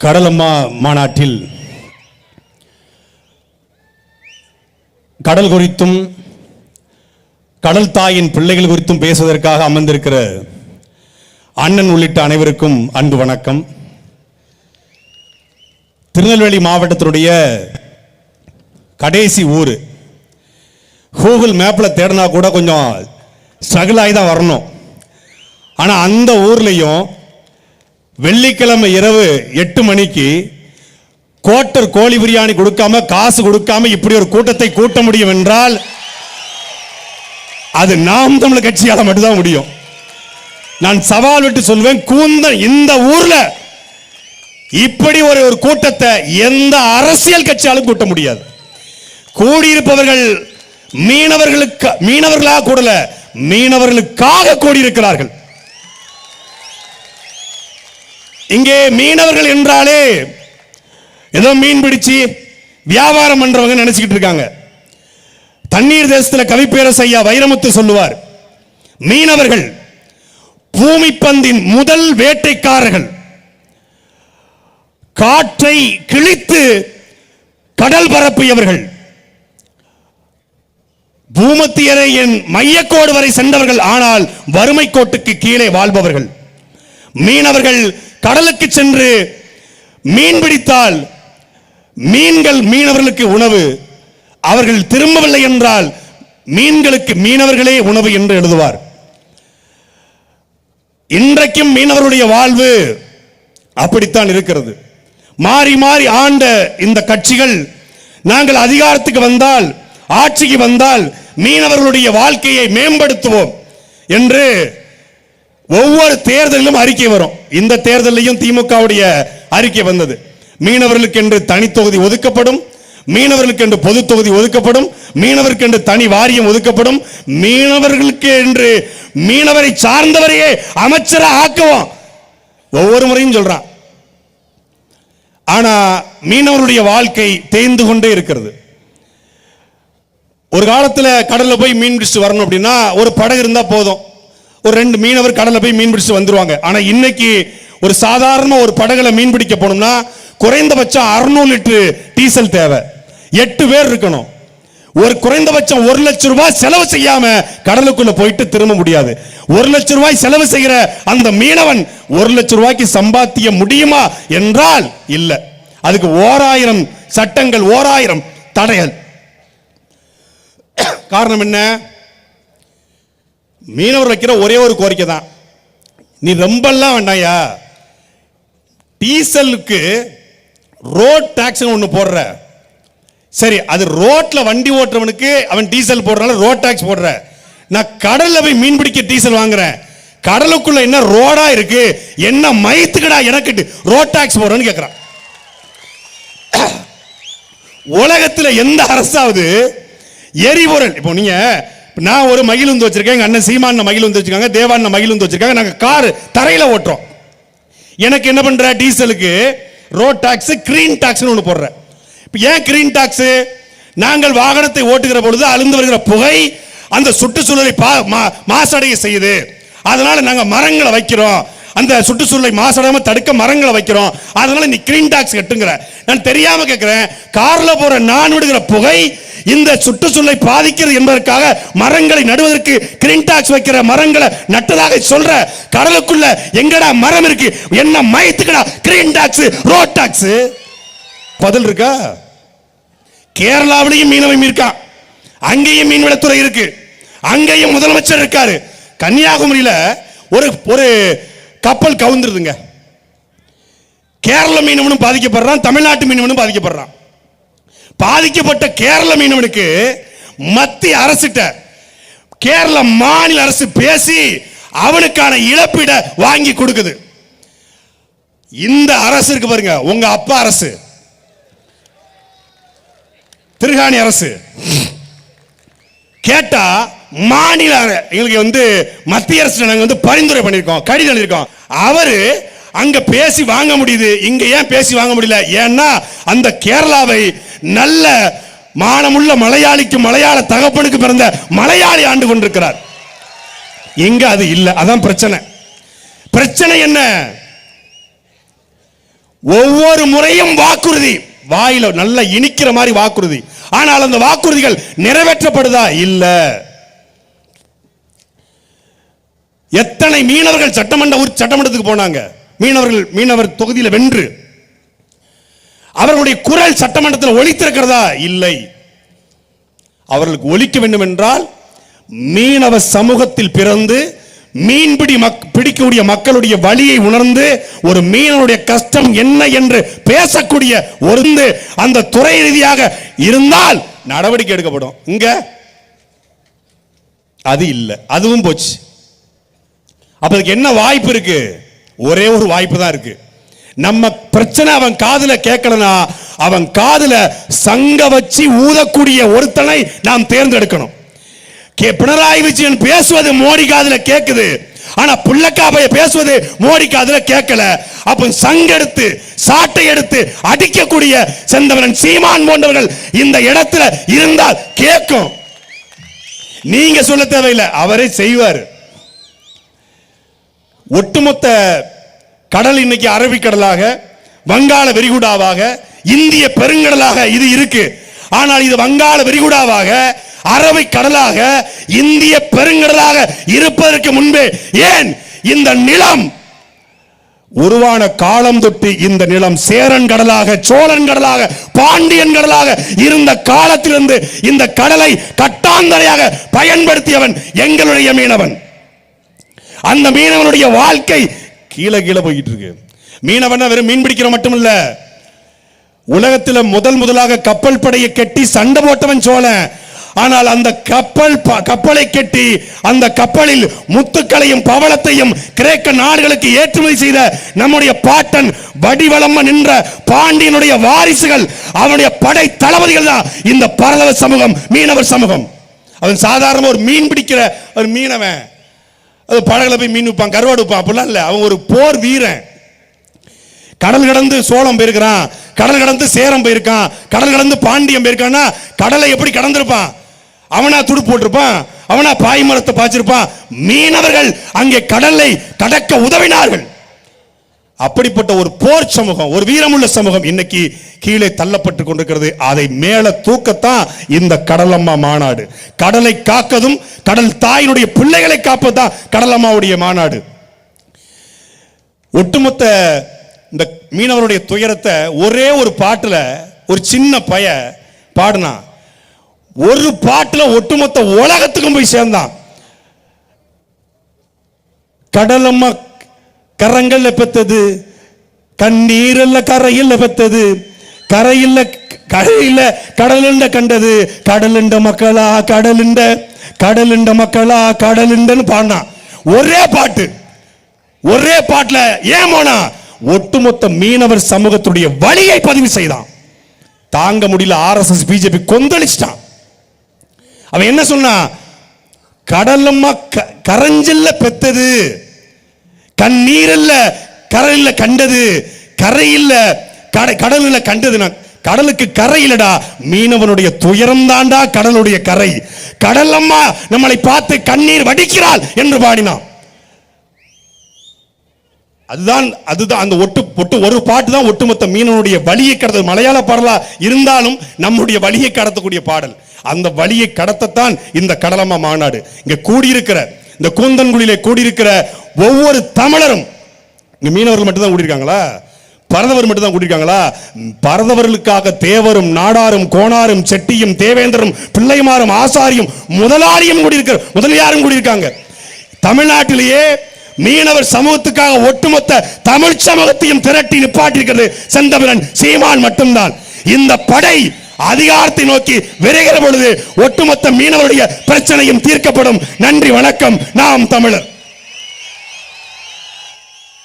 கடலம்மா மாநாட்டில் கடல் குறித்தும் கடல் தாயின் பிள்ளைகள் குறித்தும் பேசுவதற்காக அமர்ந்திருக்கிற அண்ணன் உள்ளிட்ட அனைவருக்கும் அன்பு வணக்கம். திருநெல்வேலி மாவட்டத்தினுடைய கடைசி ஊர். கூகுள் மேப்பில் தேடினா கூட கொஞ்சம் ஸ்ட்ரகிள் ஆகி தான் வரணும். ஆனால் அந்த ஊர்லேயும் வெள்ளிக்கிழமை இரவு 8 மணிக்கு கோட்டர் கோழி பிரியாணி கொடுக்காம காசு கொடுக்காம இப்படி ஒரு கூட்டத்தை கூட்ட முடியும் என்றால் அது நாம் தமிழர் கட்சியால மட்டும்தான் முடியும். நான் சவால் விட்டு சொல்வேன், கூந்தல் இந்த ஊர்ல இப்படி ஒரு கூட்டத்தை எந்த அரசியல் கட்சியாலும் கூட்ட முடியாது. கூடியிருப்பவர்கள் மீனவர்களாக கூடல, மீனவர்களுக்காக கூடியிருக்கிறார்கள். இங்கே மீனவர்கள் என்றாலே ஏதோ மீன் பிடிச்சு வியாபாரம் பண்றவங்க நினைச்சுக்கிட்டு இருக்காங்க. தண்ணீர் தேசத்தில் கவிப்பேரசு ஐயா வைரமுத்து சொல்லுவார், மீனவர்கள் பூமி பந்தின் முதல் வேட்டைக்காரர்கள். காற்றை கிழித்து கடல் பரப்பியவர்கள், பூமத்தியரையின் மையக்கோடு வரை சென்றவர்கள், ஆனால் வறுமை கோட்டுக்கு கீழே வாழ்பவர்கள். மீனவர்கள் கடலுக்கு சென்று மீன் பிடித்தால் மீன்கள் மீனவர்களுக்கு உணவு, அவர்கள் திரும்பவில்லை என்றால் மீன்களுக்கு மீனவர்களே உணவு என்று எழுதுவார். இன்றைக்கும் மீனவருடைய வாழ்வு அப்படித்தான் இருக்கிறது. மாறி மாறி ஆண்ட இந்த கட்சிகள் நாங்கள் அதிகாரத்துக்கு வந்தால், ஆட்சிக்கு வந்தால் மீனவர்களுடைய வாழ்க்கையை மேம்படுத்துவோம் என்று ஒவ்வொரு தேர்தலிலும் அறிக்கை வரும். இந்த தேர்தலையும் திமுகவுடைய அறிக்கை வந்தது. மீனவர்களுக்கு என்று தனி தொகுதி ஒதுக்கப்படும், மீனவர்களுக்கு என்று பொது தொகுதி ஒதுக்கப்படும், மீனவருக்கு என்று தனி வாரியம் ஒதுக்கப்படும், மீனவர்களுக்கு என்று மீனவரை சார்ந்தவரையே அமைச்சரா ஆக்குவோம் ஒவ்வொரு முறையும் சொல்றான். ஆனா மீனவருடைய வாழ்க்கை தேய்ந்து கொண்டே இருக்கிறது. ஒரு காலத்துல கடல்ல போய் மீன் பிடிச்சு வரணும் அப்படின்னா ஒரு படகு இருந்தா போதும், ஒரு 2 மீனவர் கடல்ல போய் மீன் பிடிச்சு வந்துருவாங்க. ஆனா இன்னைக்கு ஒரு சாதாரண ஒரு படகுல மீன் பிடிக்க போனோம்னா குறைந்தபட்சம் 600 லிட்டர் டீசல் தேவை. 8 பேர் இருக்கணும். ஒரு குறைந்தபட்சம் 1 லட்சம் ரூபாய் செலவு செய்யாம கடலுக்குள்ள போயிட்டு திரும்ப முடியாது. 1 லட்சம் ரூபாய் செலவு செய்கிற அந்த மீனவன் 1 லட்சம் ரூபாய்க்கு சம்பாதிக்க முடியுமா என்றால் இல்ல. அதுக்கு 1000 சட்டங்கள், 1000 தடைகள். காரணம் என்ன? மீனவர் வைக்கிற ஒரே ஒரு கோரிக்கை தான், நீ ரொம்பலாம் வேண்டாயா, டீசலுக்கு ரோட் டாக்ஸ் ஒன்று போடுற, சரி அது ரோட்ல வண்டி ஓட்டுறவனுக்கு அவன் டீசல் போடுறனால ரோட் டாக்ஸ் போடுற, நான் கடல்ல போய் மீன் பிடிக்க டீசல் வாங்குறேன், கடலுக்குள்ள என்ன ரோடா இருக்கு, என்ன மயத்துக்கடா எனக்கு ரோட் டாக்ஸ் போடுறேன்னு கேட்கிறான். உலகத்துல எந்த அரசாவது எரிபொருள், இப்போ நீங்க நான் ஒரு மகிழுந்து வச்சிருக்கேன், எங்க அண்ணன் சீமான மகிழுந்து வச்சிருக்காங்க, தேவான மகிழுந்து வச்சிருக்காங்க, நாங்க கார் தரையில ஓட்டுறோம். எனக்கு என்ன பண்ற, டீசலுக்கு ரோட் டாக்ஸ், கிரீன் டாக்ஸ் ஒன்று போடுற. ஏன் கிரீன் டாக்ஸ்? நாங்கள் வாகனத்தை ஓட்டுகிற பொழுது அழுந்து வருகிற புகை அந்த சுற்றுச்சூழலை மாசடைய செய்யுது, அதனால நாங்க மரங்களை வைக்கிறோம், அந்த சுற்றுச்சூழலை மாசடையாம தடுக்க மரங்களை வைக்கிறோம், அதனால நீ கிரீன் டாக்ஸ் கட்டுங்கிற. நான் தெரியாம கேட்கிறேன், கார்ல போற நான் விடுகிற புகை இந்த சுற்றுச்சூழலை பாதிக்கிறது என்பதற்காக மரங்களை நடுவதற்கு கிரீன் டாக்ஸ் வைக்கிற, மரங்களை நட்டதாக சொல்ற, கடலுக்குள்ள எங்கடா மரம் இருக்கு, என்ன மயத்துக்கடா கிரீன் டாக்ஸ் ரோட் டாக்ஸ்? பதில் இருக்கா? கேரளாவிலையும் மீனவன் இருக்கான், அங்கேயும் மீன்வளத்துறை இருக்கு, அங்கேயும் முதலமைச்சர் இருக்காரு. கன்னியாகுமரியில ஒரு கப்பல் கவுந்துருதுங்க, கேரள மீனவனும் பாதிக்கப்படுறான், தமிழ்நாட்டு மீனவனும் பாதிக்கப்படுறான். பாதிக்கப்பட்ட கேரள மீனவனுக்கு மத்திய அரசிட்ட கேரள மாநில அரசு பேசி அவனுக்கான இழப்பீட வாங்கி கொடுக்குது. இந்த அரசு இருக்கு பாருங்க, உங்க அப்பா அரசு, திருகாணி அரசு, கேட்டா மாநில எங்களுக்கு மத்திய அரசு நாங்க பரிந்துரை பண்ணிருக்கோம், கடிதம் எழுதிருக்கோம். அவரு அங்க பேசி வாங்க முடியுது, இங்க ஏன் பேசி வாங்க முடியல? ஏன்னா அந்த கேரளாவை நல்ல மானமுள்ள மலையாளிக்கு, மலையாள தகப்பனுக்கு பிறந்த மலையாளி ஆண்டு கொண்டிருக்கிறார். இங்க அது இல்ல, அதான் பிரச்சனை. பிரச்சனை என்ன? ஒவ்வொரு முறையும் வாக்குறுதி, வாயில நல்ல இனிக்கிற மாதிரி வாக்குறுதி. ஆனால் அந்த வாக்குறுதிகள் நிறைவேற்றப்படுதா? இல்ல. எத்தனை மீனவர்கள் சட்டமன்றத்துக்கு போனாங்க, மீனவர் தொகுதியில் வென்று அவர்களுடைய குரல் சட்டமன்றத்தில் ஒலித்திருக்கிறதா? இல்லை. அவர்களுக்கு ஒலிக்க வேண்டும் என்றால் மீனவ சமூகத்தில் பிறந்து மீன்பிடி பிடிக்கக்கூடிய மக்களுடைய வழியை உணர்ந்து ஒரு மீனவனுடைய கஷ்டம் என்ன என்று பேசக்கூடிய ஒரு அந்த துறை ரீதியாக இருந்தால் நடவடிக்கை எடுக்கப்படும். இங்க அது இல்லை, அதுவும் போச்சு. அப்ப என்ன வாய்ப்பு இருக்கு? ஒரே ஒரு வாய்ப்பு தான் இருக்கு. நம்ம பிரச்சனை அவன் காதுல கேட்கலனா அவன் காதுல சங்க வச்சு ஊதக்கூடிய ஒருத்தனை நாம் தேர்ந்தெடுக்கணும். பினராயி விஜயன் பேசுவது மோடி காதுல கேக்குது, ஆனா புள்ளக்காபைய பேசுவது மோடி காதுல கேட்கல. அப்ப சங்கெடுத்து சாட்டை எடுத்து அடிக்கக்கூடிய செந்தவரன் சீமான் போன்றவர்கள் இந்த இடத்துல இருந்தால் கேட்கும். நீங்க சொல்ல தேவையில்லை, அவரே செய்வார். ஒட்டுமொத்த கடல் இன்னைக்கு அரபிக்கடலாக, வங்காள விரிகுடாவாக, இந்திய பெருங்கடலாக இது இருக்கு. ஆனால் இது வங்காள விரிகுடாவாக, அரபிக்கடலாக, இந்திய பெருங்கடலாக இருப்பதற்கு முன்பே ஏன் இந்த நிலம் உருவான காலம் தொட்டு இந்த நிலம் சேரன் கடலாக, சோழன் கடலாக, பாண்டியன் கடலாக இருந்த காலத்திலிருந்து இந்த கடலை கட்டாந்தரையாக பயன்படுத்தியவன் எங்களுடைய மீனவன். அந்த மீனவனுடைய வாழ்க்கை கீழே கீழே போயிட்டு இருக்கு. மீனவன் வெறும் மீன் பிடிக்கிற மட்டுமில்ல, உலகத்தில் முதலாக கப்பல் படையை கட்டி சண்டை போட்டவன் சோழன். ஆனால் அந்த கப்பலை கட்டி அந்த கப்பலில் முத்துக்களையும் பவளத்தையும் கிரேக்க நாடுகளுக்கு ஏற்றுமதி செய்த நம்முடைய பாட்டன் வடிவளம்ம நின்ற பாண்டியனுடைய வாரிசுகள், அவனுடைய படை தளபதிகள் தான் இந்த பரலவ சமூகம், மீனவர் சமூகம். அவன் சாதாரண ஒரு மீன் பிடிக்கிற ஒரு மீனவன், அது படகுல போய் மீன் விற்பான், கருவாடு விற்பான், அப்படிலாம் இல்லை. அவன் ஒரு போர் வீரன். கடல் கடந்து சோழம் போயிருக்கிறான், கடல் கடந்து சேரம் போயிருக்கான், கடல் கடந்து பாண்டியம் போயிருக்கான்னா கடலை எப்படி கடந்திருப்பான்? அவனா துடு போட்டிருப்பான், அவனா பாய்மரத்தை பாய்ச்சிருப்பான். மீனவர்கள் அங்கே கடலை கடக்க உதவினார்கள். அப்படிப்பட்ட ஒரு போர் சமூகம், ஒரு வீரமுள்ள சமூகம் இன்னைக்கு கீழே தள்ளப்பட்டு கொண்டிருக்கிறது. அதை மேல தூக்கத்தான் இந்த கடலம்மா மாநாடு. கடலை காக்கதும் கடல் தாயினுடைய பிள்ளைகளை காப்பதுதான் கடலம்மாவுடைய மாநாடு. ஒட்டுமொத்த இந்த மீனவருடைய துயரத்தை ஒரே ஒரு பாட்டுல ஒரு சின்ன பைய பாடுனா, ஒரு பாட்டுல ஒட்டுமொத்த உலகத்துக்கும் போய் சேர்ந்தான். கடலம்மா கரங்கள்ல பெத்தது, கண்ணீரல்ல கரையில் பெத்தது, கரையில் கரையில கடலுண்ட கண்டது, கடலுண்ட மக்களா கடலுண்ட மக்களா கடலுண்டன்னு பாடினான். ஒரே பாட்டு, ஒரே பாட்டுல ஏன் போனா ஒட்டுமொத்த மீனவர் சமூகத்துடைய வழியை பதிவு செய்தான். தாங்க முடியல, ஆர்எஸ்எஸ் பிஜேபி கொந்தளிச்சிட்டான். அவன் என்ன சொன்னா, கடலம்மா கரஞ்சல்ல பெத்தது, கண்ணீரல்ல கரையில கண்டது, கரையில்ல கடல்ல கண்டது. கடலுக்கு கரை இல்லடா, மீனவனுடைய துயரம் தாண்டா கடலுடைய கரை. கடலம்மா நம்மளை பார்த்து கண்ணீர் வடிக்கிறாள் என்று பாடினான். அதுதான் அந்த ஒரு பாட்டு தான் ஒட்டுமொத்த மீனவனுடைய வழியை கடத்தல். மலையாள பாடலா இருந்தாலும் நம்முடைய வழியை கடத்தக்கூடிய பாடல். அந்த வழியை கடத்தத்தான் இந்த கடலம்மா மாநாடு. இங்க கூடியிருக்கிற இந்த கூந்தன்குழியிலே கூடியிருக்கிற ஒவ்வொரு தமிழரும், இங்க மீனவர்கள் மட்டும்தான் கூடியிருக்காங்களா? பரதவர் மட்டும்தான் கூடியிருக்காங்களா? பரதவர்களுக்காக தேவரும் நாடாரும் கோணாரும் செட்டியும் தேவேந்தரும் பிள்ளைமாரும் ஆசாரியும் முதலாளியும் முதலியாரும் கூடியிருக்காங்க. தமிழ்நாட்டிலேயே மீனவர் சமூகத்துக்காக ஒட்டுமொத்த தமிழ் சமூகத்தையும் திரட்டி நிப்பாட்டியிருக்கிறது செந்தமிழன் சீமான் மட்டும்தான். இந்த படை அதிகாரத்தை நோக்கி விரைகிற பொழுது ஒட்டுமொத்த மீனவருடைய பிரச்சனையும் தீர்க்கப்படும். நன்றி, வணக்கம். நாம் தமிழர்.